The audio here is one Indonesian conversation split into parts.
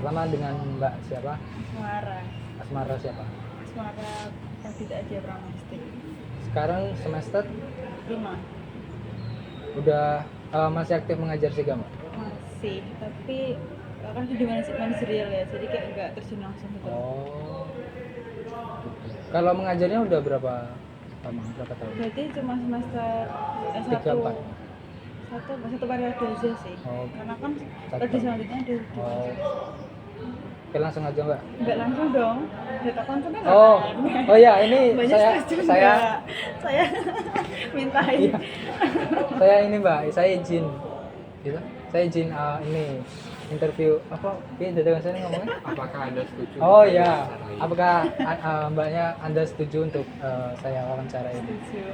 Pertama dengan Mbak siapa? Asmara. Asmara siapa? Asmara Pradita Adia Pramesti. Sekarang semester 5. udah masih aktif mengajar juga Mbak? Masih, tapi kan di manajerial ya, jadi kayak nggak terjun langsung gitu. Oh. Kalau mengajarnya udah berapa lama? Berapa tahun? Berarti cuma semester 3, 4. satu periode aja sih. Oh. Karena kan Satu periode tahun. selanjutnya ada Oh. Oke, langsung aja Mbak. Nggak langsung dong. Data kontennya nggak Oh. naik. Oh ya, ini Banyak saya saya mintain. Iya. Saya ini Mbak, saya izin gitu. Saya izin ini interview apa? Iya, dari saya ngomongnya. Apakah Anda setuju? Oh ya, apakah Mbaknya Anda setuju untuk saya wawancara ini? Setuju.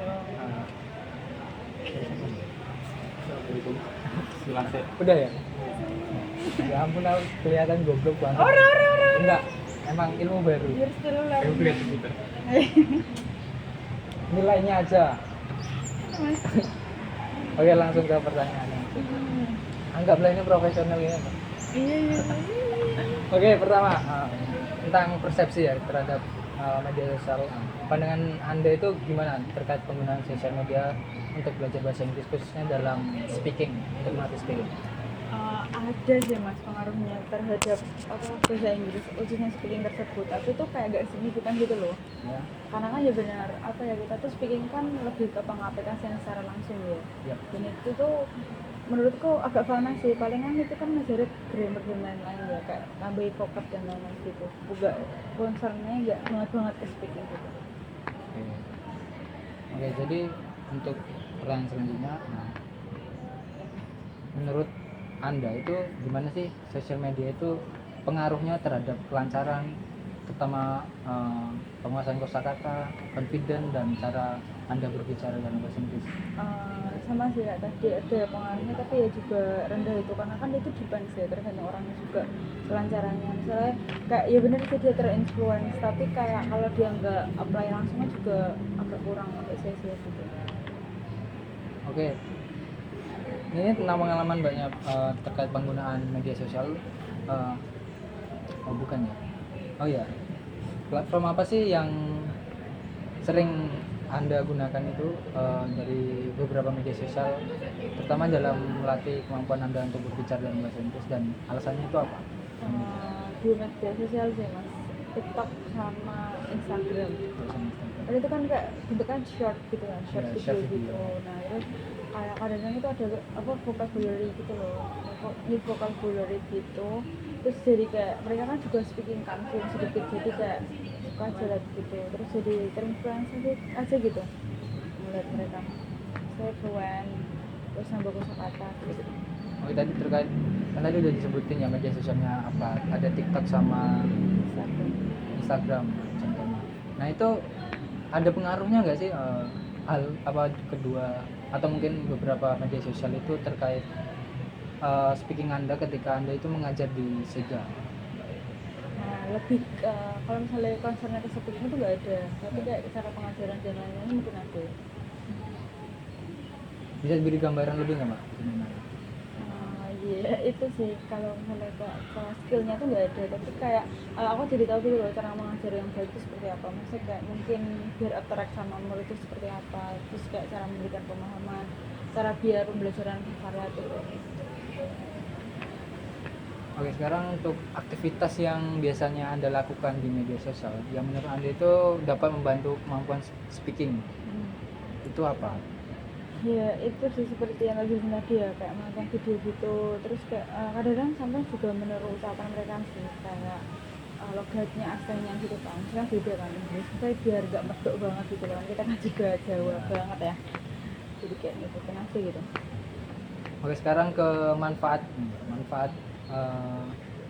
Silakan. Udah ya? Ya ampun, aku kelihatan goblok banget. Ora. Enggak, emang ilmu baru. Biar dulu lah. Gitu. Nilainya aja. Mas. Oke, langsung ke pertanyaannya. Anggaplah ini profesional ya. Iya. Oke, pertama tentang persepsi ya terhadap media sosial. Pandangan Anda itu gimana terkait penggunaan sosial media untuk belajar bahasa Inggris khususnya dalam speaking, untuk melatih speaking? Ada sih mas pengaruhnya terhadap bahasa Inggris khususnya speaking tersebut, tapi itu kayak gak signifikan gitu loh. Ya. Karena kan ya benar kita tuh speaking kan lebih ke pengaplikasian secara langsung ya. Ya. Dan itu tuh menurutku agak fana sih, palingan itu kan ngajarin grammar dan lain-lain ya, kayak nambahin vocab dan lain-lain gitu. Juga concernnya nggak banget ke speaking gitu. Oke, jadi untuk pertanyaan selanjutnya, menurut Anda itu gimana sih sosial media itu pengaruhnya terhadap kelancaran, terutama penguasaan kosakata, confident, dan cara Anda berbicara dalam bahasa Inggris? Sama sih ya, tadi ada pengaruhnya tapi ya juga rendah itu, karena kan itu depends ya tergantung orangnya juga kelancarannya. Misalnya kayak ya bener sih dia terinfluence, tapi kayak kalau dia nggak apply langsungnya juga agak kurang saya gitu. Oke, ini tentang pengalaman banyak terkait penggunaan media sosial. Oh bukan ya? Oh ya, platform apa sih yang sering Anda gunakan itu dari beberapa media sosial, terutama dalam melatih kemampuan Anda untuk berbicara dalam bahasa Inggris, dan alasannya itu apa? Di media sosial sih mas, TikTok sama Instagram. Dan itu kan kayak bentuknya short gitu ya, short Ya, video short gitu. video. Nah terus kayak kadang-kadang itu ada vocabulary gitu loh, new vocabulary gitu. Terus jadi kayak mereka kan juga speaking kampung sedikit, jadi kayak suka aja liat gitu. Terus jadi terinfluence aja gitu ngeliat mereka. Saya fluent, terus nambah kosakata gitu. Oh tadi terkait kan tadi udah disebutin ya media sosialnya apa? Ada TikTok sama Instagram contohnya. Nah itu ada pengaruhnya nggak sih hal apa kedua atau mungkin beberapa media sosial itu terkait speaking Anda ketika Anda itu mengajar di SEGA? Nah, lebih kalau misalnya concernnya ke speaking itu nggak ada, tapi kayak cara pengajaran dan lain-lain mungkin ada. Bisa diberi gambaran lebih nggak Mbak? Iya itu sih, kalau misalnya kalau skillnya tuh nggak ada, tapi kayak aku jadi tahu gitu loh cara mengajar yang baik itu seperti apa. Maksudnya kayak mungkin biar attract sama murid itu seperti apa, terus kayak cara memberikan pemahaman, cara biar pembelajaran variatif. Oke, sekarang untuk aktivitas yang biasanya Anda lakukan di media sosial yang menurut Anda itu dapat membantu kemampuan speaking, itu apa? Ya itu sih seperti yang lagi tadi ya, kayak menonton video gitu, terus kayak kadang-kadang sampai juga meniru ucapan mereka sih, kayak logatnya aslinya gitu kan, kan beda kan Inggris, tapi biar gak medok banget gitu kan, kita kan juga Jawa banget ya, jadi kayak ngikutin aja gitu. Oke, sekarang ke manfaat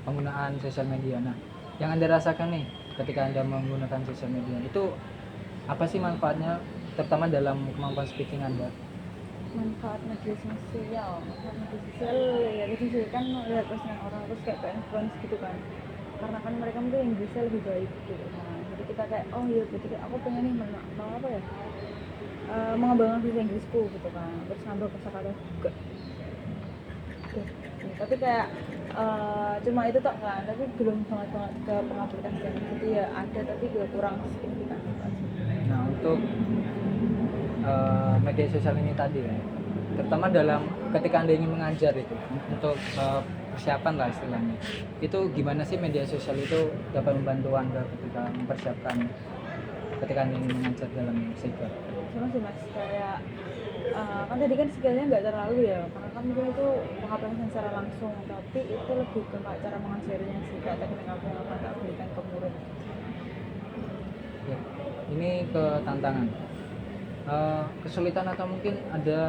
penggunaan sosial media. Nah, yang Anda rasakan nih ketika Anda menggunakan sosial media itu apa sih manfaatnya, terutama dalam kemampuan speaking Anda? Manfaat media sosial ya itu sih kan lihat postingan orang terus kayak influence gitu kan, karena kan mereka mungkin Inggrisnya lebih baik gitu. Nah jadi kita kayak oh iya berarti aku pengen nih mau apa ya, mengembangkan bahasa Inggrisku gitu kan, terus nambah kosakata juga gitu. tapi kayak cuma itu tok kan, tapi belum banget banget ke pengaplikasian, jadi ya ada tapi juga kurang signifikan gitu aja. Nah, untuk media sosial ini tadi ya, terutama dalam ketika Anda ingin mengajar itu untuk persiapan lah istilahnya, itu gimana sih media sosial itu dapat membantu Anda ketika mempersiapkan ketika Anda ingin mengajar dalam Sega? Sama sih mas, kayak kan tadi kan skillnya nggak terlalu ya, karena kan mungkin itu pengaplikasian secara langsung, tapi itu lebih ke kayak cara mengajarnya sih, kayak teknik apa yang akan tak berikan ke murid. Ya, ini ke tantangan. Kesulitan atau mungkin ada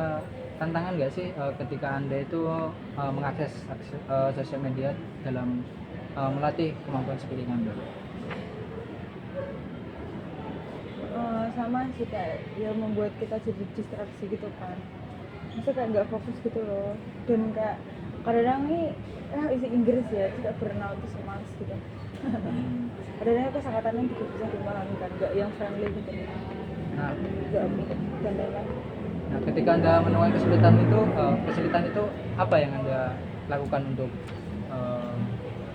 tantangan nggak sih ketika Anda itu mengakses sosial media dalam melatih kemampuan speaking Anda? Sama sih, kayak ya membuat kita jadi distraksi gitu kan, maksudnya kayak nggak fokus gitu loh, dan kayak kadang nih isi Inggris ya tidak burnout terus males gitu. Kadang kosakatanya juga bisa dimahami kan, nggak yang friendly gitu, Nah, nggak dan lain-lain. nah, ketika Anda menemukan kesulitan itu apa yang Anda lakukan untuk eh,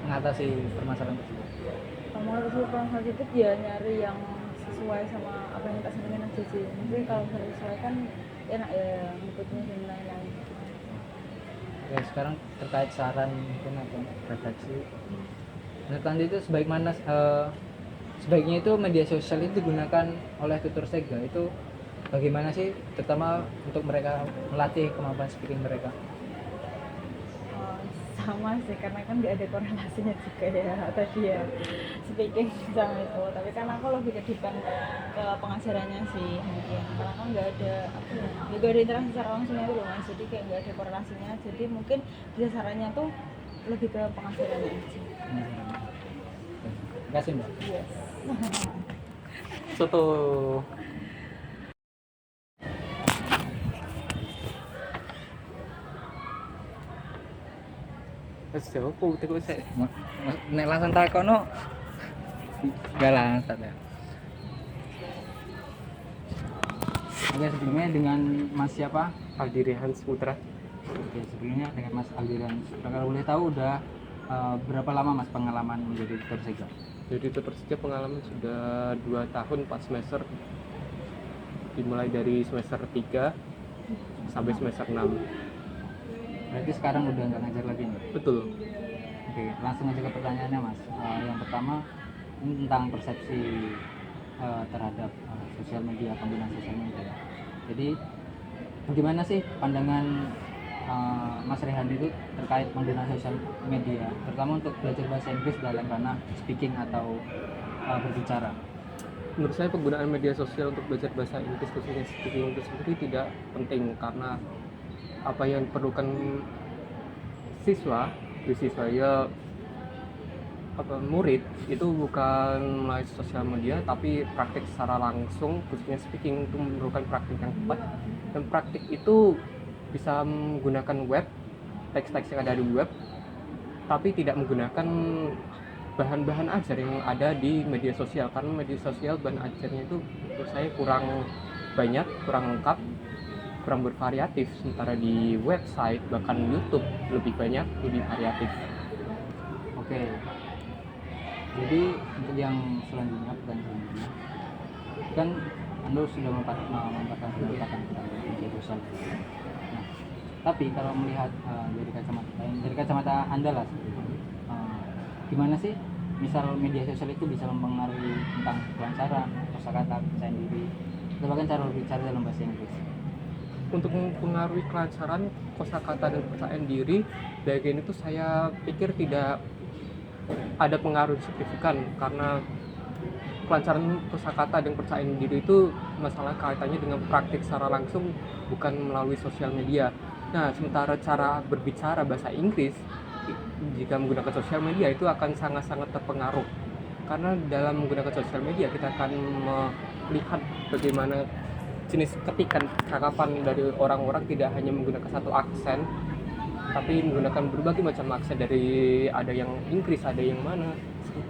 mengatasi permasalahan tersebut? Kalau mau kesulitan itu ya nyari yang sesuai sama apa yang kita senengin aja sih, maksudnya kalau misalnya sesuai kan enak ya ngikutnya dan lain-lain. Oke, sekarang terkait saran mungkin atau refleksi, menurut Anda itu sebaiknya itu media sosial itu digunakan oleh tutor Sega itu bagaimana sih, terutama untuk mereka melatih kemampuan speaking mereka? Sama sih, karena kan nggak ada korelasinya juga ya tadi ya speaking sama itu, tapi kan aku lebih ke depend ke pengajarannya sih mungkin, karena kan nggak ada apa ya, nggak ada interaksi secara langsungnya itu loh mas, jadi kayak nggak ada korelasinya, jadi mungkin bisa sarannya tuh lebih ke pengajarannya aja. Terima kasih Mbak. Yes. Soto. Wes opo teko sik. Nek langsung takono enggak langsung ya. Oke, sebelumnya dengan Mas siapa? Aldirihan Putra. Oke, sebelumnya dengan Mas Aldiran. Kalau boleh tahu udah berapa lama Mas pengalaman menjadi tutor Sega? Jadi tutor Sega pengalaman sudah 2 tahun 4 semester, dimulai dari semester 3 sampai semester 6. Berarti sekarang udah nggak ngajar lagi nih? Betul. Oke, langsung aja ke pertanyaannya Mas. Yang pertama ini tentang persepsi terhadap sosial media, penggunaan sosial media. Jadi bagaimana sih pandangan Mas Rehan itu terkait penggunaan sosial media, terutama untuk belajar bahasa Inggris dalam ranah speaking atau berbicara? Menurut saya penggunaan media sosial untuk belajar bahasa Inggris khususnya speaking itu sendiri tidak penting, karena apa yang diperlukan siswa ya murid itu bukan melalui sosial media, tapi praktik secara langsung, khususnya speaking itu memerlukan praktik yang tepat, dan praktik itu bisa menggunakan web, teks-teks yang ada di web, tapi tidak menggunakan bahan-bahan ajar yang ada di media sosial, karena media sosial bahan ajarnya itu menurut saya kurang banyak, kurang lengkap, kurang bervariatif, sementara di website bahkan YouTube lebih banyak, lebih variatif. Oke. Jadi untuk yang selanjutnya, pertanyaan selanjutnya, kan Anda sudah mempatahkan pendekatan tentang media sosial. Nah, tapi kalau melihat dari kacamata Anda lah, gimana sih misal media sosial itu bisa mempengaruhi tentang kelancaran, kosakata, kepercayaan diri, atau bahkan cara berbicara dalam bahasa Inggris? Untuk mempengaruhi kelancaran kosakata dan kepercayaan diri, bagian itu saya pikir tidak ada pengaruh signifikan, karena kelancaran kosakata dan kepercayaan diri itu masalah kaitannya dengan praktik secara langsung, bukan melalui sosial media. Nah, sementara cara berbicara bahasa Inggris jika menggunakan sosial media itu akan sangat-sangat terpengaruh, karena dalam menggunakan sosial media kita akan melihat bagaimana jenis ketikan cakapan dari orang-orang tidak hanya menggunakan satu aksen, tapi menggunakan berbagai macam aksen, dari ada yang Inggris, ada yang mana,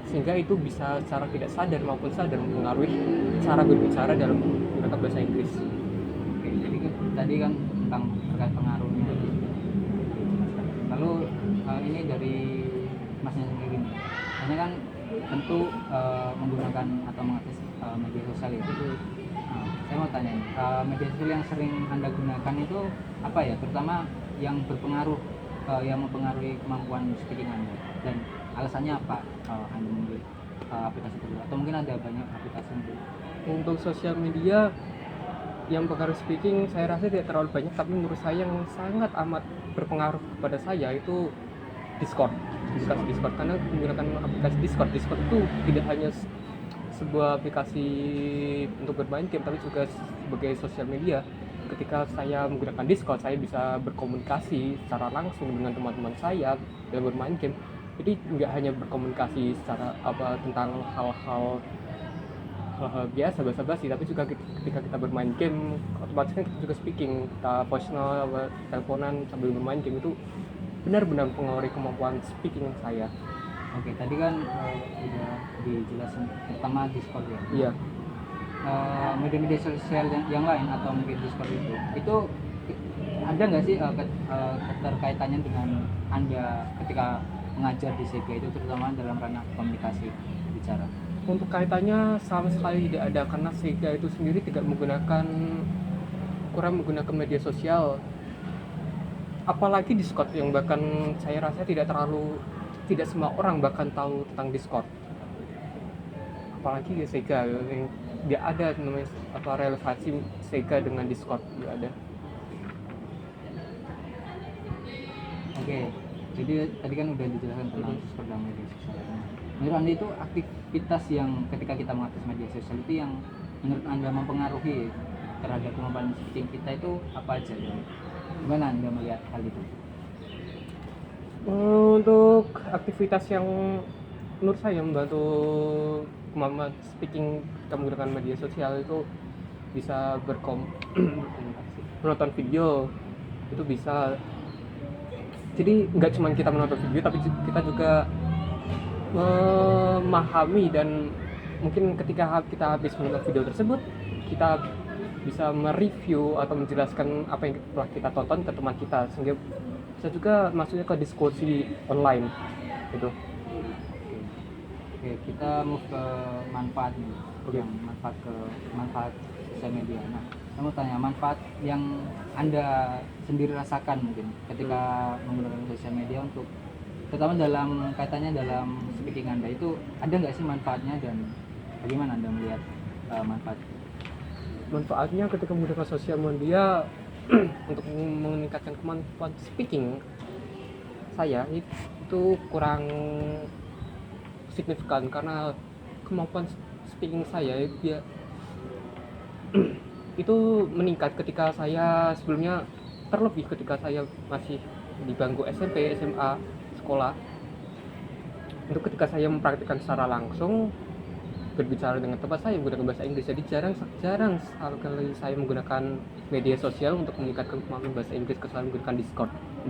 sehingga itu bisa secara tidak sadar maupun sadar mempengaruhi cara berbicara dalam menggunakan bahasa Inggris. Oke, jadi tadi kan tentang terkait pengaruhnya. Lalu ini dari masnya sendiri nih. Masnya kan tentu menggunakan atau mengakses media sosial itu. Saya mau tanya nih, media sosial yang sering Anda gunakan itu apa ya? Terutama yang berpengaruh, yang mempengaruhi kemampuan speaking Anda, dan alasannya apa Anda memilih aplikasi tersebut? Atau mungkin ada banyak aplikasi yang Untuk sosial media yang pengaruh speaking saya rasa tidak terlalu banyak, tapi menurut saya yang sangat amat berpengaruh kepada saya itu Discord. Discord karena menggunakan aplikasi Discord itu tidak hanya sebuah aplikasi untuk bermain game, tapi juga sebagai sosial media. Ketika saya menggunakan Discord, saya bisa berkomunikasi secara langsung dengan teman-teman saya dalam bermain game. Jadi nggak hanya berkomunikasi secara tentang hal-hal biasa basa-basi, tapi juga ketika kita bermain game otomatis kan kita juga speaking, kita voice note, teleponan sambil bermain game, itu benar-benar mempengaruhi kemampuan speaking saya. Oke, tadi kan udah dijelasin pertama Discord ya. Iya. Media-media sosial yang lain atau mungkin Discord itu ada nggak sih keterkaitannya dengan Anda ketika mengajar di Sega itu, terutama dalam ranah komunikasi bicara? Untuk kaitannya sama sekali tidak ada, karena Sega itu sendiri kurang menggunakan media sosial, apalagi Discord yang bahkan saya rasa tidak semua orang bahkan tahu tentang Discord, apalagi ya Sega yang tidak ada namanya relevansi Sega dengan Discord, tidak ada. Oke, jadi tadi kan udah dijelaskan tentang Discord dan media sosial. Menurut Anda itu aktivitas yang ketika kita mengakses media sosial itu yang menurut Anda mempengaruhi terhadap kemampuan speaking kita itu apa aja? Gimana Anda melihat hal itu? Untuk aktivitas yang menurut saya membantu kemampuan speaking kita menggunakan media sosial itu bisa menonton video, itu bisa. Jadi nggak cuma kita menonton video, tapi kita juga memahami, dan mungkin ketika kita habis menonton video tersebut kita bisa mereview atau menjelaskan apa yang telah kita tonton ke teman kita, sehingga bisa juga maksudnya ke diskusi online gitu. Oke, kita move ke manfaat nih. Yang manfaat sosial media. Nah, saya mau tanya manfaat yang Anda sendiri rasakan mungkin ketika menggunakan sosial media untuk terutama dalam kaitannya dalam speaking Anda, itu ada nggak sih manfaatnya, dan bagaimana Anda melihat manfaatnya ketika menggunakan sosial media untuk meningkatkan kemampuan speaking saya itu kurang signifikan, karena kemampuan speaking saya itu meningkat ketika saya sebelumnya, terlebih ketika saya masih di bangku SMP, SMA, sekolah. Untuk ketika saya mempraktikkan secara langsung berbicara dengan teman saya menggunakan bahasa Inggris, jadi jarang sekali saya menggunakan media sosial untuk meningkatkan kemampuan bahasa Inggris, kecuali menggunakan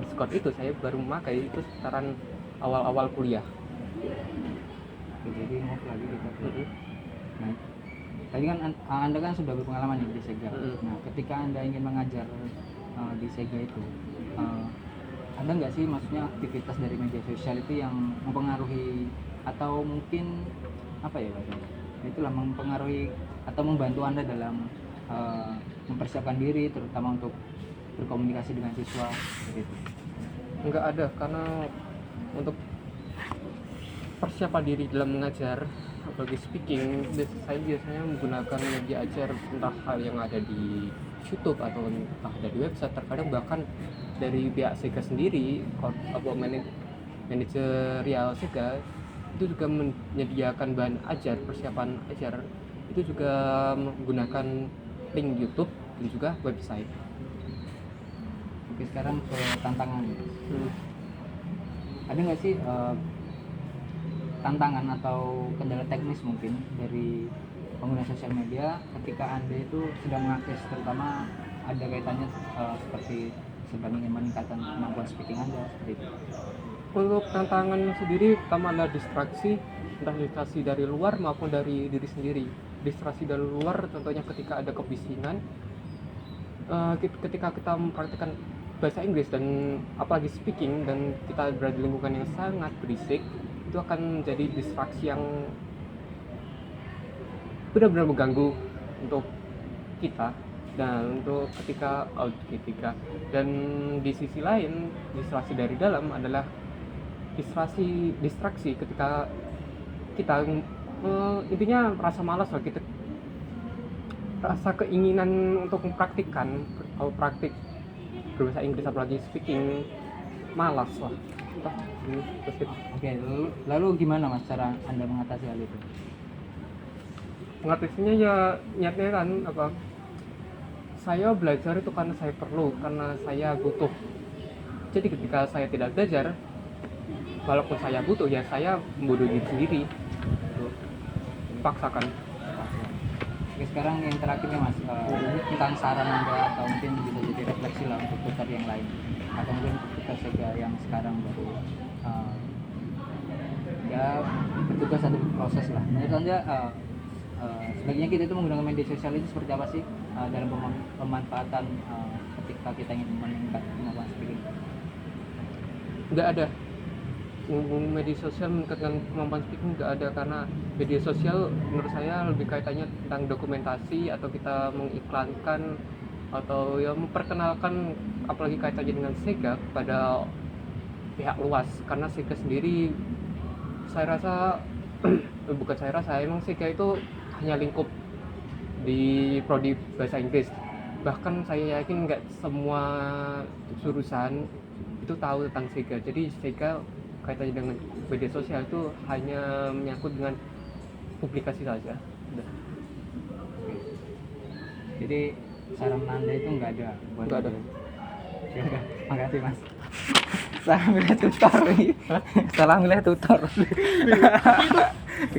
Discord itu saya baru memakai itu sekitaran awal-awal kuliah. Jadi move lagi kita. Nah, tadi kan Anda kan sudah berpengalaman di Sega. Nah, ketika Anda ingin mengajar di Sega itu, ada nggak sih maksudnya aktivitas dari media sosial itu yang mempengaruhi atau mungkin apa ya Pak? Itulah mempengaruhi atau membantu Anda dalam mempersiapkan diri terutama untuk berkomunikasi dengan siswa gitu. Enggak ada, karena untuk persiapan diri dalam mengajar apalagi speaking, saya biasanya menggunakan media ajar, entah hal yang ada di YouTube atau entah dari website, terkadang bahkan dari pihak Sega sendiri, manajerial Sega itu juga menyediakan bahan ajar, persiapan ajar itu juga menggunakan link YouTube dan juga website. Oke, sekarang ke tantangan. Ada nggak sih tantangan atau kendala teknis mungkin dari pengguna sosial media ketika Anda itu sedang mengakses, terutama ada kaitannya seperti sedang ingin meningkatkan kemampuan speaking Anda seperti itu? Untuk tantangan sendiri pertama adalah distraksi, entah distraksi dari luar maupun dari diri sendiri. Distraksi dari luar contohnya ketika ada kebisingan, ketika kita mempraktikkan bahasa Inggris dan apalagi speaking, dan kita berada di lingkungan yang sangat berisik, itu akan menjadi distraksi yang benar-benar mengganggu untuk kita dan untuk ketika dan di sisi lain distraksi dari dalam adalah distraksi ketika kita intinya rasa malas lah, kita rasa keinginan untuk mempraktikkan kalau praktik berbahasa Inggris apalagi speaking malas lah. Oke, lalu gimana Mas cara Anda mengatasi hal itu? Mengatasinya ya niatnya kan apa, saya belajar itu karena saya perlu, karena saya butuh. Jadi ketika saya tidak belajar, walaupun saya butuh, ya saya membunuh diri sendiri, paksakan. Oke, sekarang yang terakhirnya Mas, tentang saran Anda atau mungkin bisa jadi refleksi lah untuk tutor yang lain atau mungkin untuk tutor Sega yang sekarang baru ya bertugas atau proses lah. Menurut Anda sebaiknya kita itu menggunakan media sosial itu seperti apa sih dalam pemanfaatan ketika kita ingin meningkat kemampuan speaking? Nggak ada media sosial meningkatkan kemampuan speaking, nggak ada, karena media sosial menurut saya lebih kaitannya tentang dokumentasi atau kita mengiklankan atau ya memperkenalkan, apalagi kaitannya dengan Sega kepada pihak luas, karena Sega sendiri saya rasa emang Sega itu hanya lingkup di prodi bahasa Inggris. Bahkan saya yakin nggak semua jurusan itu tahu tentang Sega. Jadi Sega kaitannya dengan media sosial itu hanya menyangkut dengan publikasi saja. Udah. Jadi saran Anda itu nggak ada buat Nggak ada. Ya udah, makasih Mas. Salah milih tutor nih. Salah milih tutor.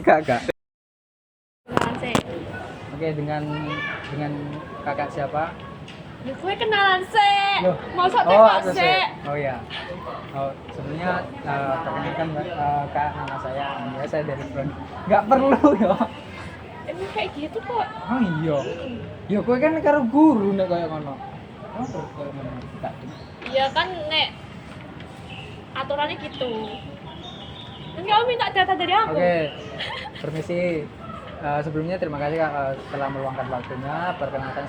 Kakak. Kenalan sih. Oke, dengan kakak siapa? Ya gue kenalan sih. Loh. Masa Oh, tembak aku sih. sih. Oh iya. Oh, sebenarnya perkenalkan Kak, nama saya Ania, saya dari Front. Nggak perlu ya. Emang kayak gitu kok. Oh iya. Ya kowe kan karo guru nek kaya ngono. Oh, terus kaya ngono. Tak. Iya kan nek aturannya gitu. Kan kamu minta data dari aku. Oke. Permisi. Sebelumnya terima kasih Kak telah meluangkan waktunya. Perkenalkan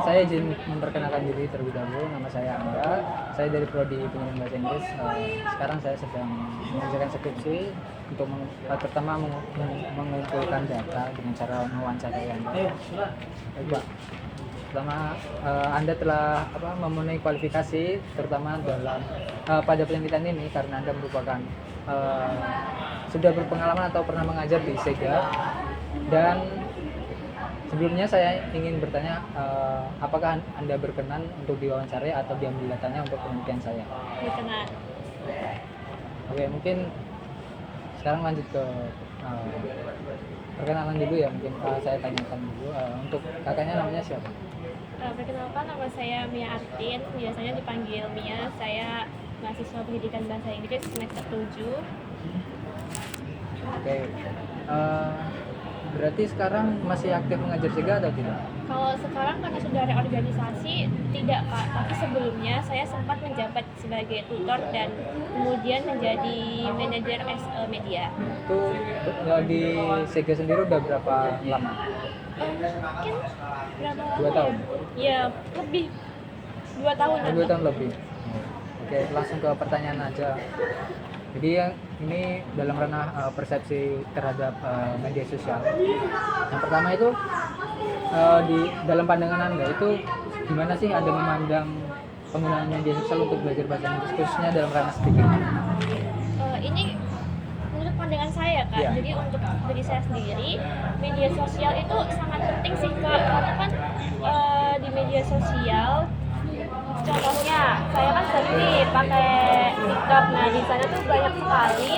saya izin memperkenalkan diri terlebih dahulu. Nama saya Angga. Saya dari prodi pengembangan bahasa Inggris. Sekarang saya sedang mengerjakan skripsi untuk pertama mengumpulkan data dengan cara mewawancarai Anda. Baik, Pak. Pertama, Anda telah memenuhi kualifikasi terutama dalam pada penelitian ini karena Anda merupakan sudah berpengalaman atau pernah mengajar di Sega. Dan sebelumnya saya ingin bertanya, apakah Anda berkenan untuk diwawancarai atau diambil datanya untuk penelitian saya? Berkenan. Oke, mungkin sekarang lanjut ke perkenalan dulu ya. Mungkin saya tanyakan dulu untuk kakaknya namanya siapa? Perkenalkan, nama saya Mia Artin, biasanya dipanggil Mia. Saya mahasiswa pendidikan bahasa Inggris semester 7. Oke. Berarti sekarang masih aktif mengajar Sega atau tidak? Kalau sekarang karena sudah reorganisasi, tidak Kak, tapi sebelumnya saya sempat menjabat sebagai tutor dan kemudian menjadi manajer media. Itu di Sega sendiri udah berapa lama? Mungkin berapa lama? 2 tahun? Ya, lebih 2 tahun. 2 tahun lebih. Oke, langsung ke pertanyaan aja. Jadi yang ini dalam ranah persepsi terhadap media sosial. Yang pertama itu di dalam pandangan Anda itu gimana sih Anda memandang penggunaan media sosial untuk belajar bahasa Inggris khususnya dalam ranah speaking? Ini menurut pandangan saya Kak. Iya. Jadi untuk diri saya sendiri, media sosial itu sangat penting sih Kak, karena kan di media sosial contohnya saya kan sering nih pakai TikTok. Nah di sana tuh banyak sekali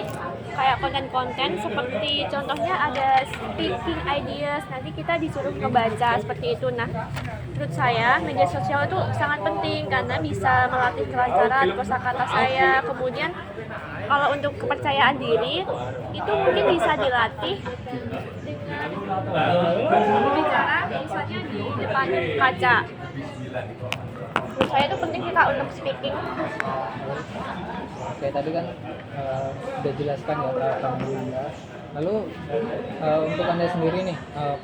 kayak konten-konten seperti contohnya ada speaking ideas, nanti kita disuruh ngebaca seperti itu. Nah menurut saya media sosial itu sangat penting karena bisa melatih kelancaran kosakata saya. Kemudian kalau untuk kepercayaan diri itu mungkin bisa dilatih dengan berbicara misalnya di depan kaca. menurut saya itu penting sih Kak untuk speaking. Oke, tadi kan udah jelaskan ya tentang Anda. Lalu untuk Anda sendiri nih,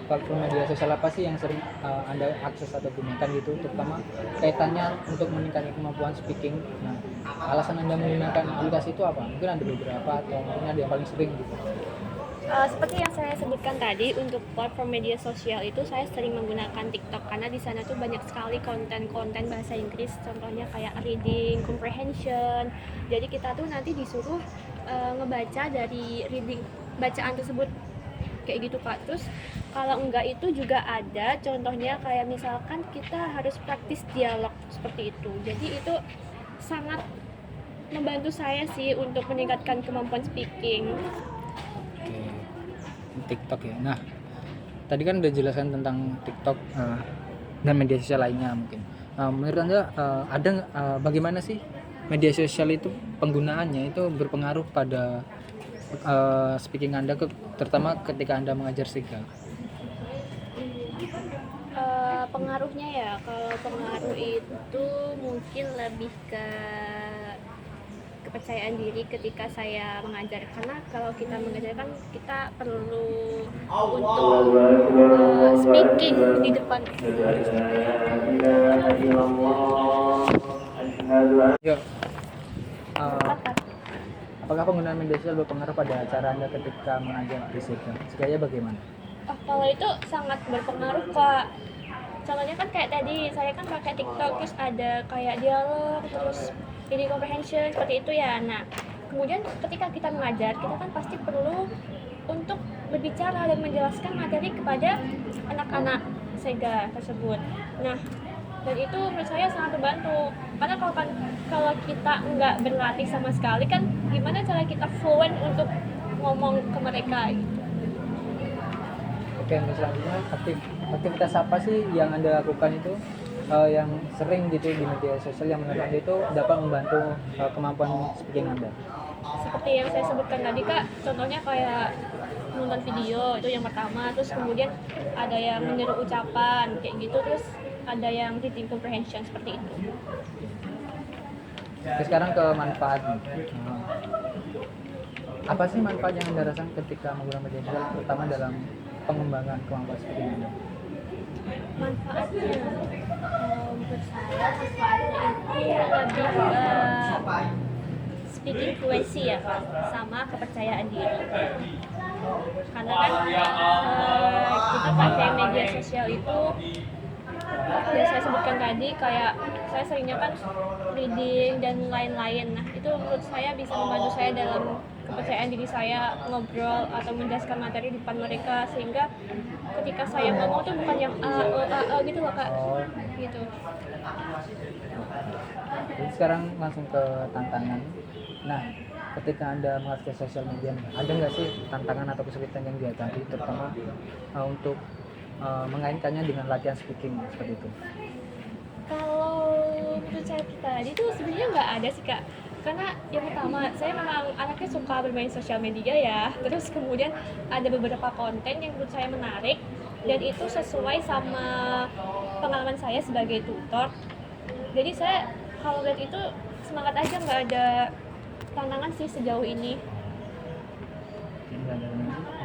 platform media sosial apa sih yang sering Anda akses atau gunakan gitu, terutama kaitannya untuk meningkatkan kemampuan speaking. Nah, alasan Anda menggunakan aplikasi itu apa? Mungkin ada beberapa atau mungkin ada yang paling sering gitu. Seperti yang saya sebutkan tadi, untuk platform media sosial itu saya sering menggunakan TikTok karena di sana tuh banyak sekali konten-konten bahasa Inggris, contohnya kayak reading comprehension. Jadi kita tuh nanti disuruh ngebaca dari reading bacaan tersebut kayak gitu Kak. Terus kalau enggak itu juga ada, contohnya kayak misalkan kita harus praktis dialog seperti itu. Jadi itu sangat membantu saya sih untuk meningkatkan kemampuan speaking. Oke, TikTok ya. Nah, tadi kan udah jelaskan tentang TikTok dan media sosial lainnya mungkin. Menurut Anda ada bagaimana sih media sosial itu penggunaannya itu berpengaruh pada speaking Anda, terutama ketika Anda mengajar SIGA? Pengaruhnya ya, kalau pengaruh itu mungkin lebih ke kepercayaan diri ketika saya mengajar, karena kalau kita mengajar kan kita perlu untuk speaking di depan. Ya, apakah penggunaan media sosial berpengaruh pada cara Anda ketika mengajar di SIGA? SIGA bagaimana? Kalau itu sangat berpengaruh Kak. Contohnya kan kayak tadi saya kan pakai TikTok, terus ada kayak dialog, terus reading comprehension seperti itu ya. Nah, kemudian ketika kita mengajar, kita kan pasti perlu untuk berbicara dan menjelaskan materi kepada anak-anak SEGA tersebut. Nah, dan itu menurut saya sangat membantu, karena kalau kita nggak berlatih sama sekali kan gimana cara kita fluent untuk ngomong ke mereka gitu. Oke, untuk selanjutnya aktivitas apa sih yang Anda lakukan itu yang sering gitu di media sosial yang menurut Anda itu dapat membantu kemampuan speaking Anda? Seperti yang saya sebutkan tadi Kak, contohnya kayak nonton video itu yang pertama, terus kemudian ada yang meniru ucapan kayak gitu, terus ada yang reading comprehension seperti itu. Oke, sekarang ke manfaat. Apa sih manfaat yang Anda rasakan ketika menggunakan media sosial, terutama dalam pengembangan kemampuan speaking Anda? Manfaatnya, menurut saya manfaatnya itu lebih ke speaking fluency ya Kak, sama kepercayaan diri. Karena kan kita pakai media sosial itu yang saya sebutkan tadi, kayak saya seringnya kan reading dan lain-lain. Nah, itu menurut saya bisa membantu saya dalam kepercayaan diri saya ngobrol atau menjelaskan materi di depan mereka, sehingga ketika saya ngomong tuh bukan yang gitu loh Kak. Gitu. Jadi sekarang langsung ke tantangan. Nah, ketika Anda mengakses sosial media, ada nggak sih tantangan atau kesulitan yang dihadapi, terutama untuk mengaitkannya dengan latihan speaking seperti itu? Kalau menurut saya pribadi itu sebenarnya nggak ada sih Kak, karena yang pertama saya memang anaknya suka bermain sosial media ya, terus kemudian ada beberapa konten yang menurut saya menarik dan itu sesuai sama pengalaman saya sebagai tutor. Jadi saya kalau lihat itu semangat aja, nggak ada tantangan sih sejauh ini.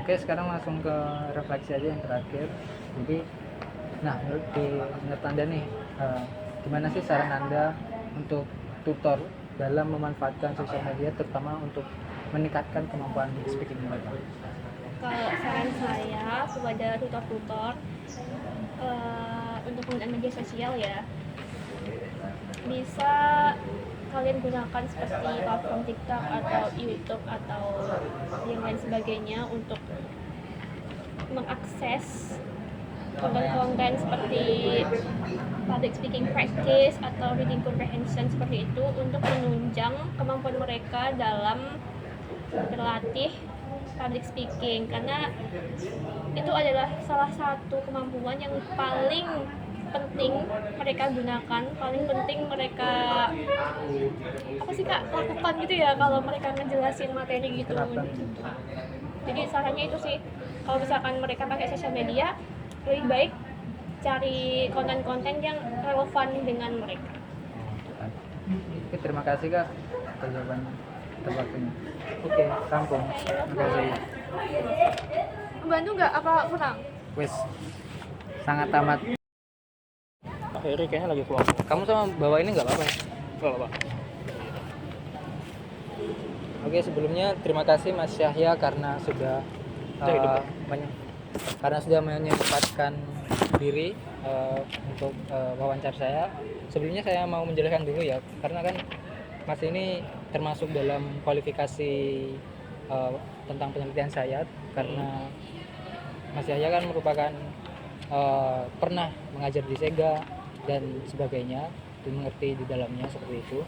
Oke, sekarang langsung ke refleksi aja yang terakhir. Jadi, nah menurut Anda nih, gimana sih saran Anda untuk tutor dalam memanfaatkan sosial media, terutama untuk meningkatkan kemampuan speaking mereka? Kalau saran saya kepada tutor-tutor untuk penggunaan media sosial ya, bisa kalian gunakan seperti platform TikTok atau YouTube atau yang lain sebagainya untuk mengakses konten-konten seperti public speaking practice atau reading comprehension seperti itu untuk menunjang kemampuan mereka dalam berlatih public speaking, karena itu adalah salah satu kemampuan yang paling penting mereka gunakan, paling penting mereka lakukan gitu ya kalau mereka ngejelasin materi gitu. Jadi sarannya itu sih, kalau misalkan mereka pakai sosial media, lebih baik cari konten-konten yang relevan dengan mereka. Oke, terima kasih Kak atas jawabannya, atas waktunya. Oke, rampung. Terima kasih. Membantu nggak apa kurang? Wes, sangat amat. Akhirnya kayaknya lagi keluar. Kamu sama bawa ini nggak apa-apa ya? Gak apa-apa. Oke, sebelumnya terima kasih Mas Yahya karena sudah karena sudah menyempatkan diri untuk wawancara saya. Sebelumnya saya mau menjelaskan dulu ya, karena kan Mas ini termasuk dalam kualifikasi tentang penelitian saya, karena Mas Yahya kan merupakan pernah mengajar di Sega dan sebagainya, dan mengerti di dalamnya seperti itu.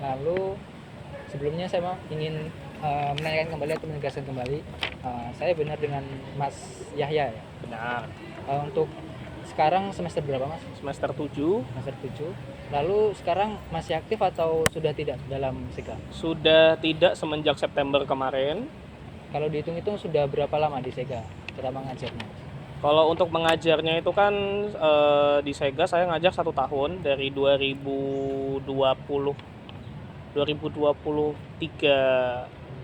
Lalu sebelumnya saya ingin menanyakan kembali atau menegaskan kembali, saya benar dengan Mas Yahya ya? Benar. Untuk sekarang semester berapa Mas? Semester 7 Semester 7. Lalu sekarang masih aktif atau sudah tidak dalam Sega? sudah tidak semenjak September kemarin. Kalau dihitung-hitung sudah berapa lama di Sega kita mengajarnya? Kalau untuk mengajarnya itu kan di Sega saya ngajar 1 tahun dari 2023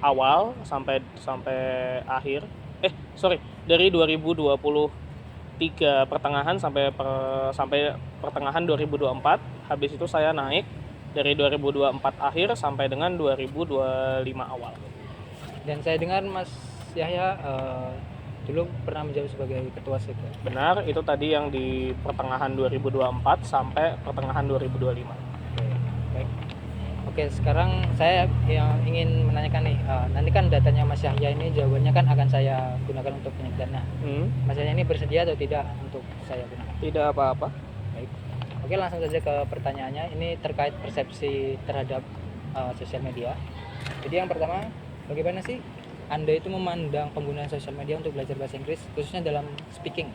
awal sampai akhir. Dari 2023 pertengahan sampai pertengahan 2024. Habis itu saya naik dari 2024 akhir sampai dengan 2025 awal. Dan saya dengar Mas Yahya dulu pernah menjabat sebagai ketua Sega. Benar, itu tadi yang di pertengahan 2024 sampai pertengahan 2025. Oke, baik. Oke, sekarang saya yang ingin menanyakan nih, nanti kan datanya Mas Yahya ini jawabannya kan akan saya gunakan untuk penelitian. Nah, Mas Yahya ini bersedia atau tidak untuk saya gunakan? Tidak apa-apa. Baik. Oke, langsung saja ke pertanyaannya. Ini terkait persepsi terhadap sosial media. Jadi yang pertama, bagaimana sih Anda itu memandang penggunaan sosial media untuk belajar bahasa Inggris, khususnya dalam speaking?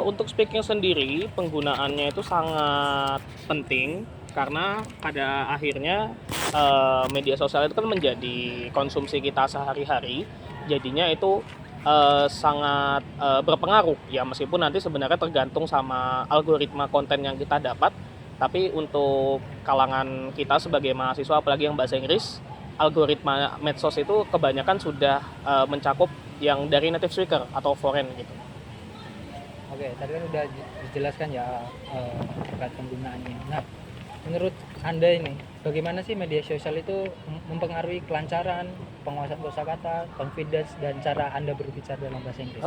Untuk speaking sendiri, penggunaannya itu sangat penting karena pada akhirnya media sosial itu kan menjadi konsumsi kita sehari-hari. Jadinya itu sangat berpengaruh ya, meskipun nanti sebenarnya tergantung sama algoritma konten yang kita dapat. Tapi untuk kalangan kita sebagai mahasiswa, apalagi yang bahasa Inggris, algoritma medsos itu kebanyakan sudah mencakup yang dari native speaker atau foreign gitu. Oke, tadi kan udah dijelaskan ya terkait penggunaannya. Nah, menurut Anda ini, bagaimana sih media sosial itu mempengaruhi kelancaran, penguasaan kosakata, confidence, dan cara Anda berbicara dalam bahasa Inggris?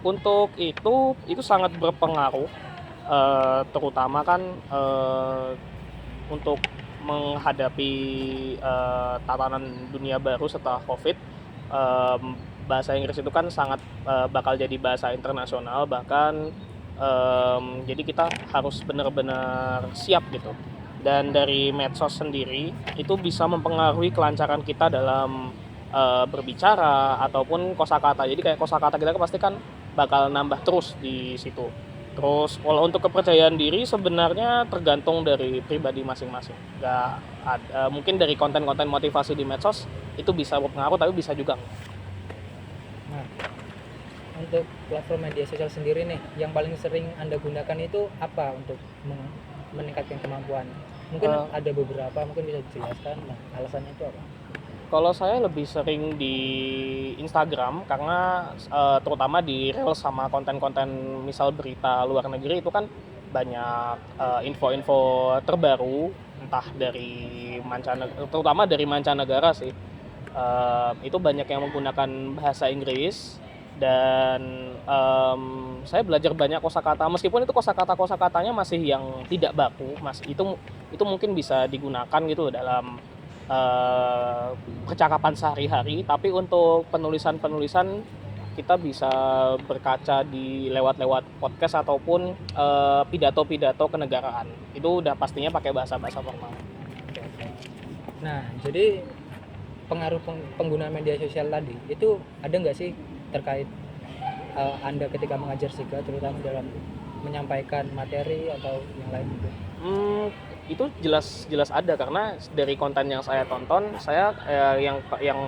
Untuk itu sangat berpengaruh, terutama kan untuk menghadapi tatanan dunia baru setelah COVID. Bahasa Inggris itu kan sangat bakal jadi bahasa internasional, bahkan jadi kita harus benar-benar siap gitu. Dan dari medsos sendiri itu bisa mempengaruhi kelancaran kita dalam berbicara ataupun kosakata. Jadi kayak kosakata kita pasti kan bakal nambah terus di situ. Terus kalau untuk kepercayaan diri sebenarnya tergantung dari pribadi masing-masing. Mungkin dari konten-konten motivasi di medsos itu bisa berpengaruh, tapi bisa juga. Nah, untuk platform media sosial sendiri nih, yang paling sering Anda gunakan itu apa untuk meningkatkan kemampuan? Mungkin ada beberapa, mungkin bisa dijelaskan. Nah, alasannya itu apa? Kalau saya lebih sering di Instagram karena terutama di Reels sama konten-konten misal berita luar negeri itu kan banyak info-info terbaru, entah dari mancanegara, terutama dari mancanegara sih. Itu banyak yang menggunakan bahasa Inggris dan saya belajar banyak kosakata, meskipun itu kosakatanya masih yang tidak baku, itu mungkin bisa digunakan gitu dalam percakapan sehari-hari. Tapi untuk penulisan kita bisa berkaca di lewat podcast ataupun pidato-pidato kenegaraan, itu udah pastinya pakai bahasa-bahasa formal. Nah, jadi pengaruh penggunaan media sosial tadi itu ada nggak sih terkait Anda ketika mengajar Sega, terutama dalam menyampaikan materi atau yang lain gitu? Itu jelas ada, karena dari konten yang saya tonton, saya yang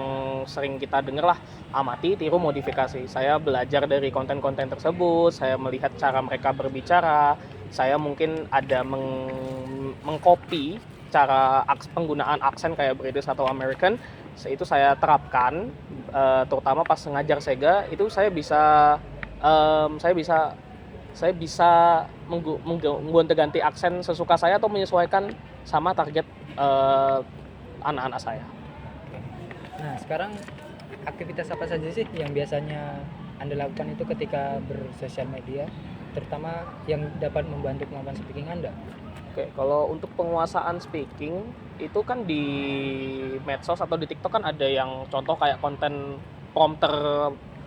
sering kita dengar lah, amati, tiru, modifikasi. Saya belajar dari konten-konten tersebut, saya melihat cara mereka berbicara, saya mungkin ada mengcopy cara penggunaan aksen kayak British atau American itu saya terapkan, terutama pas ngajar Sega itu saya bisa menggonta-ganti aksen sesuka saya atau menyesuaikan sama target anak-anak saya. Nah, sekarang aktivitas apa saja sih yang biasanya Anda lakukan itu ketika bersosial media, terutama yang dapat membantu kemampuan speaking Anda? Oke, kalau untuk penguasaan speaking itu kan di medsos atau di TikTok kan ada yang contoh kayak konten prompter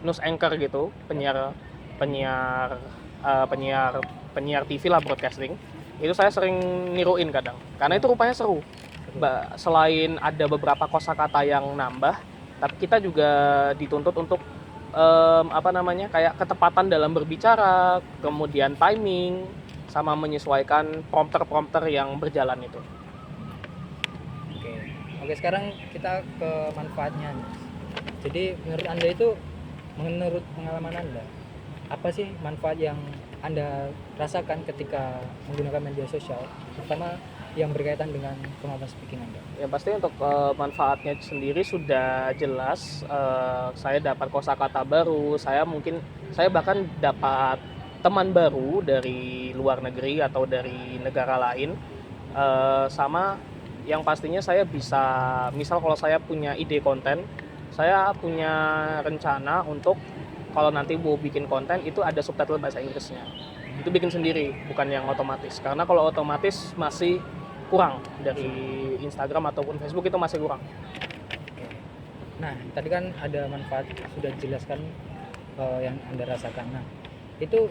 news anchor gitu, penyiar TV lah, broadcasting. Itu saya sering niruin kadang, karena itu rupanya seru. Selain ada beberapa kosakata yang nambah, tapi kita juga dituntut untuk kayak ketepatan dalam berbicara, kemudian timing, sama menyesuaikan prompter yang berjalan itu. Oke, sekarang kita ke manfaatnya. Jadi menurut pengalaman Anda, apa sih manfaat yang Anda rasakan ketika menggunakan media sosial, terutama yang berkaitan dengan kemampuan speaking Anda? Ya pasti untuk manfaatnya sendiri sudah jelas. Saya dapat kosakata baru, saya bahkan dapat teman baru dari luar negeri atau dari negara lain. Sama yang pastinya saya bisa, misal kalau saya punya ide konten, saya punya rencana untuk kalau nanti mau bikin konten itu ada subtitle bahasa Inggrisnya. Itu bikin sendiri, bukan yang otomatis. Karena kalau otomatis masih kurang dari Instagram ataupun Facebook, itu masih kurang. Nah, tadi kan ada manfaat sudah dijelaskan yang Anda rasakan. Nah, itu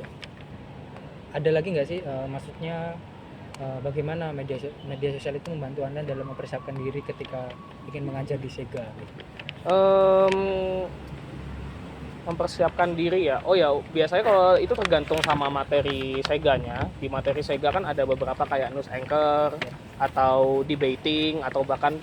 ada lagi nggak sih maksudnya bagaimana media sosial itu membantu Anda dalam mempersiapkan diri ketika ingin mengajar di Sega? Mempersiapkan diri ya. Oh ya, biasanya kalau itu tergantung sama materi Seganya. Di materi Sega kan ada beberapa kayak news anchor atau debating atau bahkan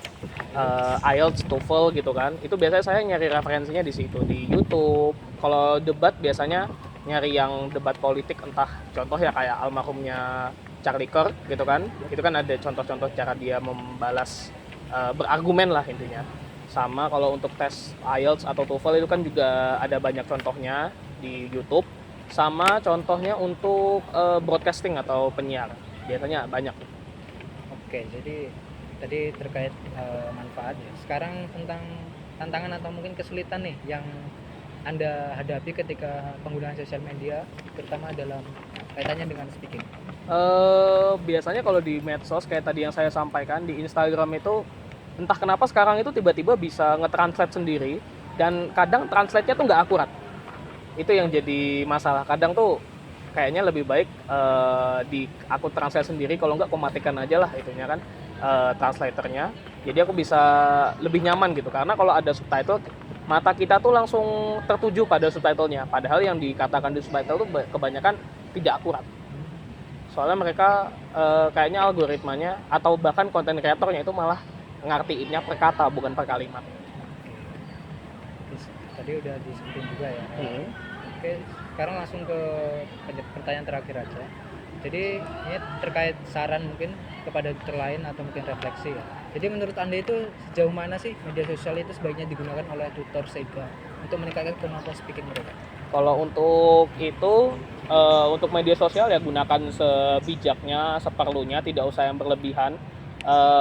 IELTS, TOEFL gitu kan. Itu biasanya saya nyari referensinya di situ, di YouTube. Kalau debat biasanya nyari yang debat politik, entah contoh ya kayak almarhumnya Charlie Kirk gitu kan. Itu kan ada contoh-contoh cara dia membalas, berargumen lah intinya. Sama kalau untuk tes IELTS atau TOEFL itu kan juga ada banyak contohnya di YouTube. Sama contohnya untuk broadcasting atau penyiar, biasanya banyak. Oke, jadi tadi terkait manfaat ya. Sekarang tentang tantangan atau mungkin kesulitan nih yang Anda hadapi ketika penggunaan sosial media, terutama dalam kaitannya dengan speaking. Biasanya kalau di medsos kayak tadi yang saya sampaikan di Instagram itu, entah kenapa sekarang itu tiba-tiba bisa nge-translate sendiri, dan kadang translate-nya tuh nggak akurat. Itu yang jadi masalah. Kadang tuh kayaknya lebih baik aku translate sendiri, kalau nggak aku matikan aja lah itunya kan, translatornya. Jadi aku bisa lebih nyaman gitu, karena kalau ada subtitle, mata kita tuh langsung tertuju pada subtitlenya, padahal yang dikatakan di subtitle tuh kebanyakan tidak akurat. Soalnya mereka kayaknya algoritmanya atau bahkan konten kreatornya itu malah ngartiinnya per kata bukan per kalimat. Tadi udah disebutin juga ya. Oke, sekarang langsung ke pertanyaan terakhir aja. Jadi ini terkait saran mungkin kepada tutor lain atau mungkin refleksi ya. Jadi menurut Anda itu sejauh mana sih media sosial itu sebaiknya digunakan oleh tutor Sega untuk meningkatkan kemampuan speaking mereka? Kalau untuk itu, untuk media sosial ya gunakan sebijaknya, seperlunya, tidak usah yang berlebihan.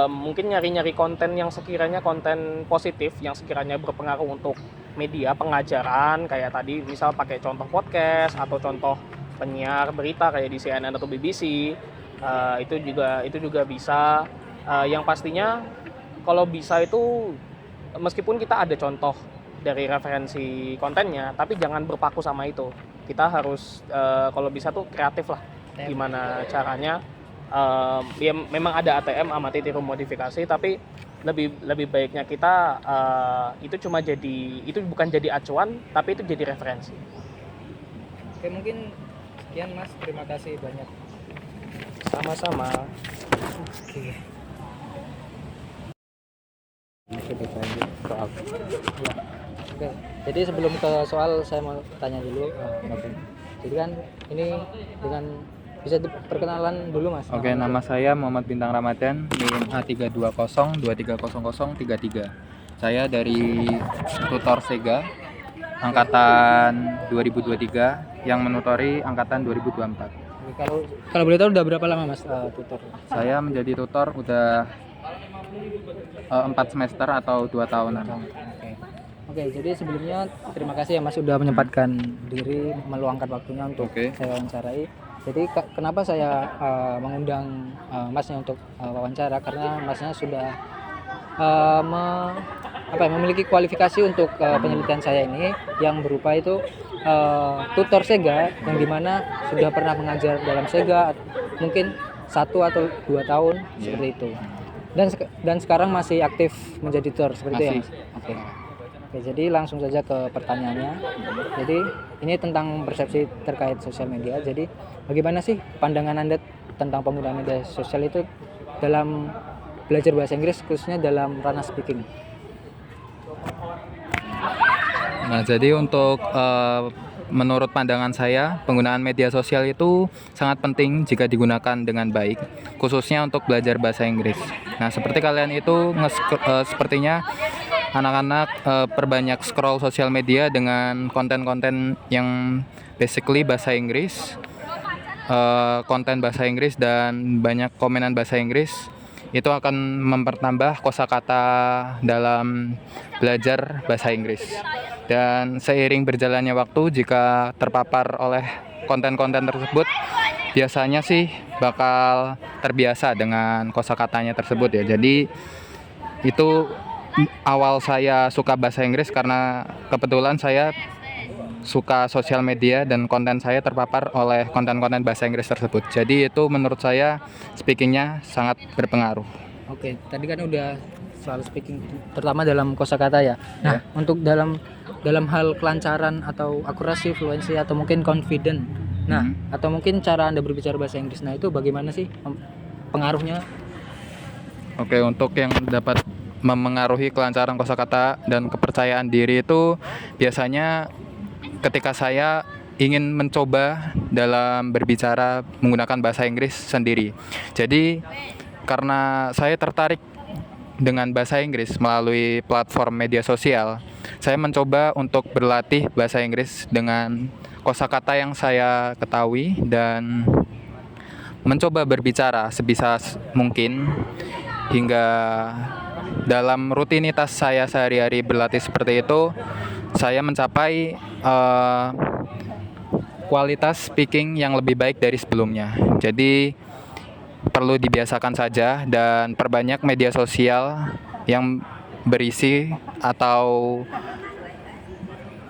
Mungkin nyari-nyari konten yang sekiranya konten positif, yang sekiranya berpengaruh untuk media pengajaran, kayak tadi misal pakai contoh podcast atau contoh penyiar berita kayak di CNN atau BBC. Itu juga bisa. Yang pastinya kalau bisa itu, meskipun kita ada contoh dari referensi kontennya, tapi jangan berpaku sama itu. Kita harus kalau bisa tuh kreatif lah, gimana caranya. Ya memang ada ATM, amati tiru modifikasi, tapi lebih baiknya kita itu bukan jadi acuan, tapi itu jadi referensi. Oke, mungkin sekian Mas, terima kasih banyak. Sama-sama. Oke. Soal. Ya. Oke. Jadi sebelum ke soal saya mau tanya dulu, Mbak Ben. Jadi kan ini dengan Bisa diperkenalan dulu Mas. Oke, nama saya Muhammad Bintang Ramadan, NIM A320-23133. Saya dari tutor Sega angkatan 2023 yang menutori angkatan 2024. Oke, kalau boleh tahu udah berapa lama Mas tutor? Saya menjadi tutor udah 4 semester atau 2 tahunan. Oke, jadi sebelumnya terima kasih ya Mas sudah menyempatkan diri, meluangkan waktunya untuk Oke. saya wawancarai. Jadi kenapa saya mengundang Masnya untuk wawancara, karena Masnya sudah memiliki kualifikasi untuk penelitian saya ini yang berupa itu tutor Sega, yang dimana sudah pernah mengajar dalam Sega mungkin 1 atau 2 tahun seperti itu. Dan sekarang masih aktif menjadi tutor seperti itu ya Mas? Oke, jadi langsung saja ke pertanyaannya. Jadi ini tentang persepsi terkait sosial media. Jadi bagaimana sih pandangan Anda tentang penggunaan media sosial itu dalam belajar bahasa Inggris, khususnya dalam ranah speaking? Nah, jadi untuk menurut pandangan saya, penggunaan media sosial itu sangat penting jika digunakan dengan baik, khususnya untuk belajar bahasa Inggris. Nah, seperti kalian itu sepertinya anak-anak perbanyak scroll sosial media dengan konten-konten yang basically bahasa Inggris, konten bahasa Inggris dan banyak komenan bahasa Inggris. Itu akan mempertambah kosakata dalam belajar bahasa Inggris. Dan seiring berjalannya waktu, jika terpapar oleh konten-konten tersebut, biasanya sih bakal terbiasa dengan kosakatanya tersebut ya. Jadi itu awal saya suka bahasa Inggris karena kebetulan saya suka sosial media dan konten saya terpapar oleh konten-konten bahasa Inggris tersebut. Jadi itu menurut saya speakingnya sangat berpengaruh. Oke, tadi kan udah soal speaking, terutama dalam kosakata ya. Nah, untuk dalam hal kelancaran atau akurasi, fluensi atau mungkin confident. Nah, atau mungkin cara Anda berbicara bahasa Inggris. Nah, itu bagaimana sih pengaruhnya? Oke, untuk yang dapat memengaruhi kelancaran kosakata dan kepercayaan diri itu biasanya ketika saya ingin mencoba dalam berbicara menggunakan bahasa Inggris sendiri. Jadi karena saya tertarik dengan bahasa Inggris melalui platform media sosial, saya mencoba untuk berlatih bahasa Inggris dengan kosakata yang saya ketahui dan mencoba berbicara sebisa mungkin hingga dalam rutinitas saya sehari-hari berlatih seperti itu, saya mencapai kualitas speaking yang lebih baik dari sebelumnya. Jadi perlu dibiasakan saja dan perbanyak media sosial yang berisi atau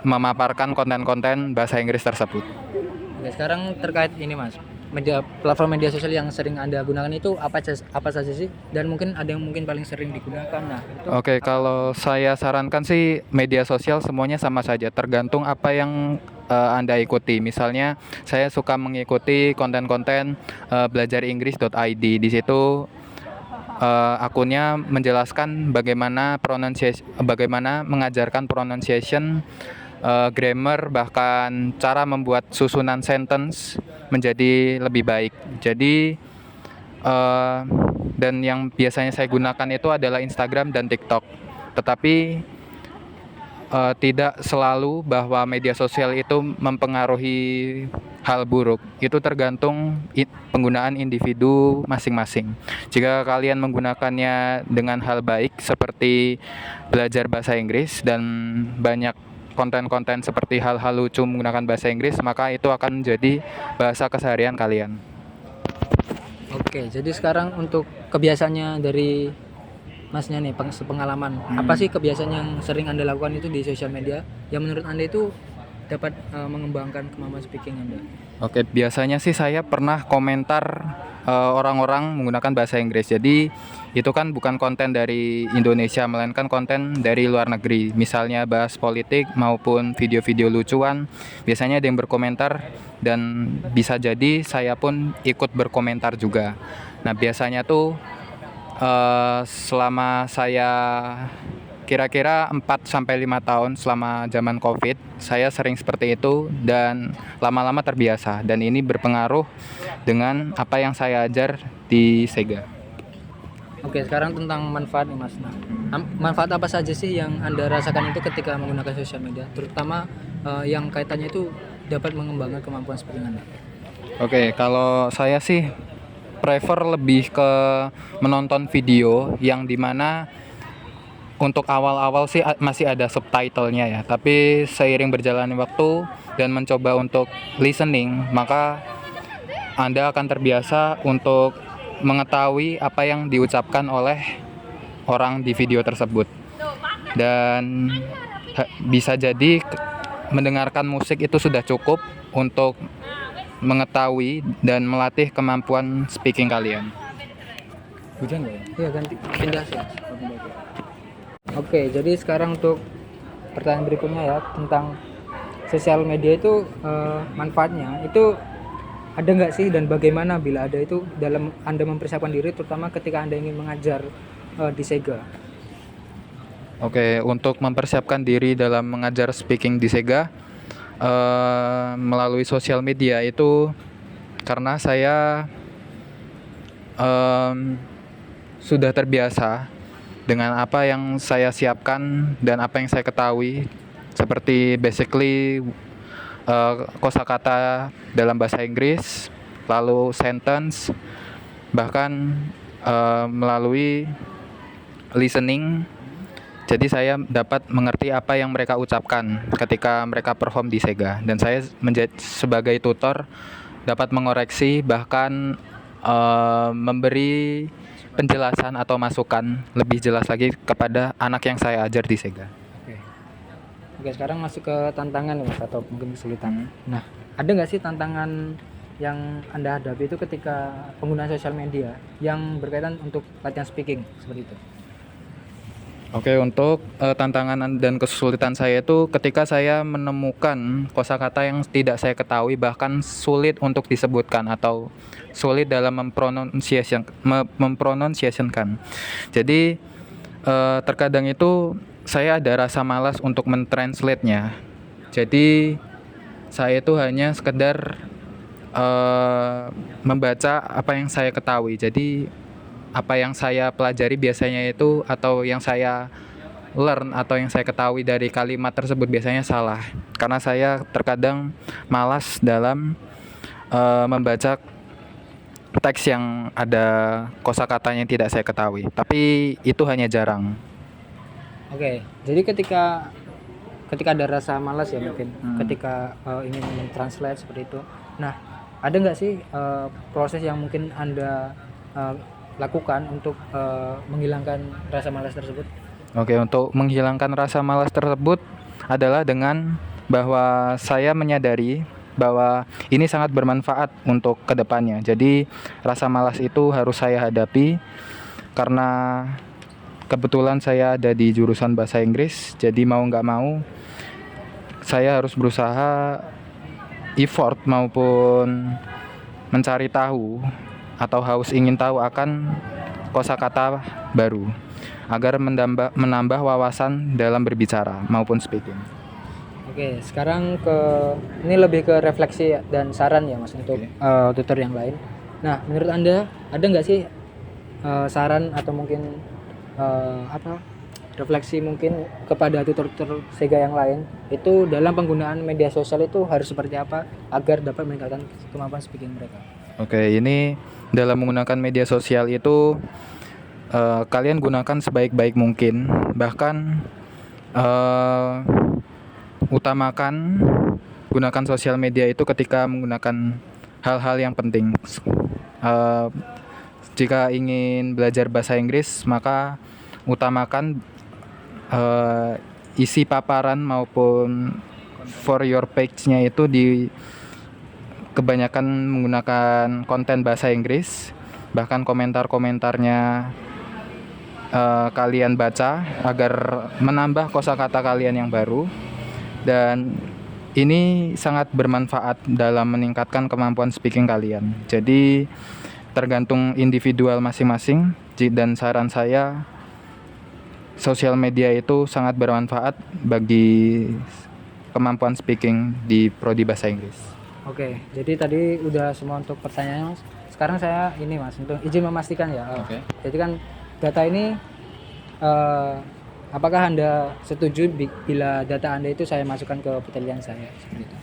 memaparkan konten-konten bahasa Inggris tersebut. Oke, sekarang terkait ini Mas, platform media sosial yang sering Anda gunakan itu apa saja sih? Dan mungkin ada yang mungkin paling sering digunakan. Nah, itu Oke, kalau saya sarankan sih media sosial semuanya sama saja, tergantung apa yang Anda ikuti. Misalnya saya suka mengikuti konten-konten belajaringgris.id. Di situ akunnya menjelaskan bagaimana mengajarkan pronunciation, grammar, bahkan cara membuat susunan sentence menjadi lebih baik. Jadi dan yang biasanya saya gunakan itu adalah Instagram dan TikTok. Tetapi tidak selalu bahwa media sosial itu mempengaruhi hal buruk. Itu tergantung penggunaan individu masing-masing. Jika kalian menggunakannya dengan hal baik seperti belajar bahasa Inggris dan banyak konten-konten seperti hal-hal lucu menggunakan bahasa Inggris, maka itu akan menjadi bahasa keseharian kalian. Oke, jadi sekarang untuk kebiasaannya dari Masnya nih, pengalaman, apa sih kebiasaan yang sering Anda lakukan itu di sosial media yang menurut Anda itu dapat mengembangkan kemampuan speaking Anda? Oke, biasanya sih saya pernah komentar orang-orang menggunakan bahasa Inggris. Jadi itu kan bukan konten dari Indonesia, melainkan konten dari luar negeri. Misalnya bahas politik maupun video-video lucuan. Biasanya ada yang berkomentar dan bisa jadi saya pun ikut berkomentar juga. Nah, biasanya tuh selama saya kira-kira 4 sampai 5 tahun selama zaman Covid, saya sering seperti itu dan lama-lama terbiasa dan ini berpengaruh dengan apa yang saya ajar di Sega. Oke, sekarang tentang manfaat nih Mas. Nah, manfaat apa saja sih yang Anda rasakan itu ketika menggunakan sosial media, terutama yang kaitannya itu dapat mengembangkan kemampuan speaking Anda? Oke, kalau saya sih prefer lebih ke menonton video yang dimana untuk awal-awal sih masih ada subtitlenya ya, tapi seiring berjalannya waktu dan mencoba untuk listening, maka Anda akan terbiasa untuk mengetahui apa yang diucapkan oleh orang di video tersebut. Dan bisa jadi mendengarkan musik itu sudah cukup untuk mengetahui dan melatih kemampuan speaking kalian. Hujan nggak ya? Iya, ganti pindah sih. Oke, jadi sekarang untuk pertanyaan berikutnya ya tentang sosial media itu manfaatnya itu ada nggak sih dan bagaimana bila ada itu dalam Anda mempersiapkan diri terutama ketika Anda ingin mengajar di Sega? Oke, untuk mempersiapkan diri dalam mengajar speaking di Sega melalui sosial media itu karena saya sudah terbiasa dengan apa yang saya siapkan dan apa yang saya ketahui, seperti basically kosakata dalam bahasa Inggris, lalu sentence, bahkan melalui listening. Jadi saya dapat mengerti apa yang mereka ucapkan ketika mereka perform di Sega, dan saya sebagai tutor dapat mengoreksi bahkan memberi penjelasan atau masukan lebih jelas lagi kepada anak yang saya ajar di Sega. Oke. Oke, sekarang masuk ke tantangan nih Mas atau mungkin kesulitan. Nah, ada nggak sih tantangan yang Anda hadapi itu ketika penggunaan sosial media yang berkaitan untuk latihan speaking seperti itu? Oke, untuk tantangan dan kesulitan saya itu ketika saya menemukan kosakata yang tidak saya ketahui bahkan sulit untuk disebutkan atau sulit dalam mempronunciationkan. Jadi terkadang itu saya ada rasa malas untuk mentranslate-nya. Jadi saya itu hanya sekedar membaca apa yang saya ketahui. Jadi apa yang saya pelajari biasanya itu atau yang saya learn atau yang saya ketahui dari kalimat tersebut biasanya salah karena saya terkadang malas dalam membaca teks yang ada kosakatanya yang tidak saya ketahui, tapi itu hanya jarang. Oke, jadi ketika ada rasa malas ya mungkin ketika ingin mentranslate seperti itu. Nah, ada nggak sih proses yang mungkin Anda lakukan untuk menghilangkan rasa malas tersebut? Oke, untuk menghilangkan rasa malas tersebut adalah dengan bahwa saya menyadari bahwa ini sangat bermanfaat untuk kedepannya. Jadi rasa malas itu harus saya hadapi karena kebetulan saya ada di jurusan bahasa Inggris. Jadi mau nggak mau saya harus berusaha effort maupun mencari tahu atau ingin tahu akan kosakata baru agar menambah wawasan dalam berbicara maupun speaking. Oke, sekarang ini lebih ke refleksi dan saran ya Mas untuk tutor yang lain. Nah, menurut Anda ada nggak sih saran atau mungkin refleksi mungkin kepada tutor-tutor Sega yang lain itu dalam penggunaan media sosial itu harus seperti apa agar dapat meningkatkan kemampuan speaking mereka? Oke, ini dalam menggunakan media sosial itu kalian gunakan sebaik-baik mungkin, bahkan utamakan gunakan sosial media itu ketika menggunakan hal-hal yang penting. Jika ingin belajar bahasa Inggris, maka utamakan isi paparan maupun for your page-nya itu kebanyakan menggunakan konten bahasa Inggris, bahkan komentar-komentarnya kalian baca agar menambah kosakata kalian yang baru, dan ini sangat bermanfaat dalam meningkatkan kemampuan speaking kalian. Jadi tergantung individual masing-masing, dan saran saya sosial media itu sangat bermanfaat bagi kemampuan speaking di prodi bahasa Inggris. Oke, jadi tadi udah semua untuk pertanyaannya Mas. Sekarang saya ini Mas, untuk izin memastikan ya. Oke. Jadi kan data ini apakah Anda setuju bila data Anda itu saya masukkan ke penelitian saya seperti itu?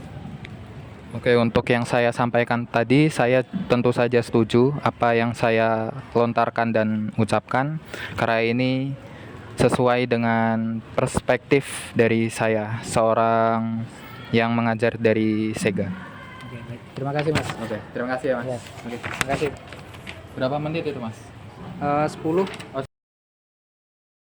Oke, untuk yang saya sampaikan tadi, saya tentu saja setuju apa yang saya lontarkan dan ucapkan, karena ini sesuai dengan perspektif dari saya, seorang yang mengajar dari Sega. Oke, baik. Terima kasih Mas. Oke, terima kasih ya Ya, oke, terima kasih. Berapa menit itu Mas? 10. Oh,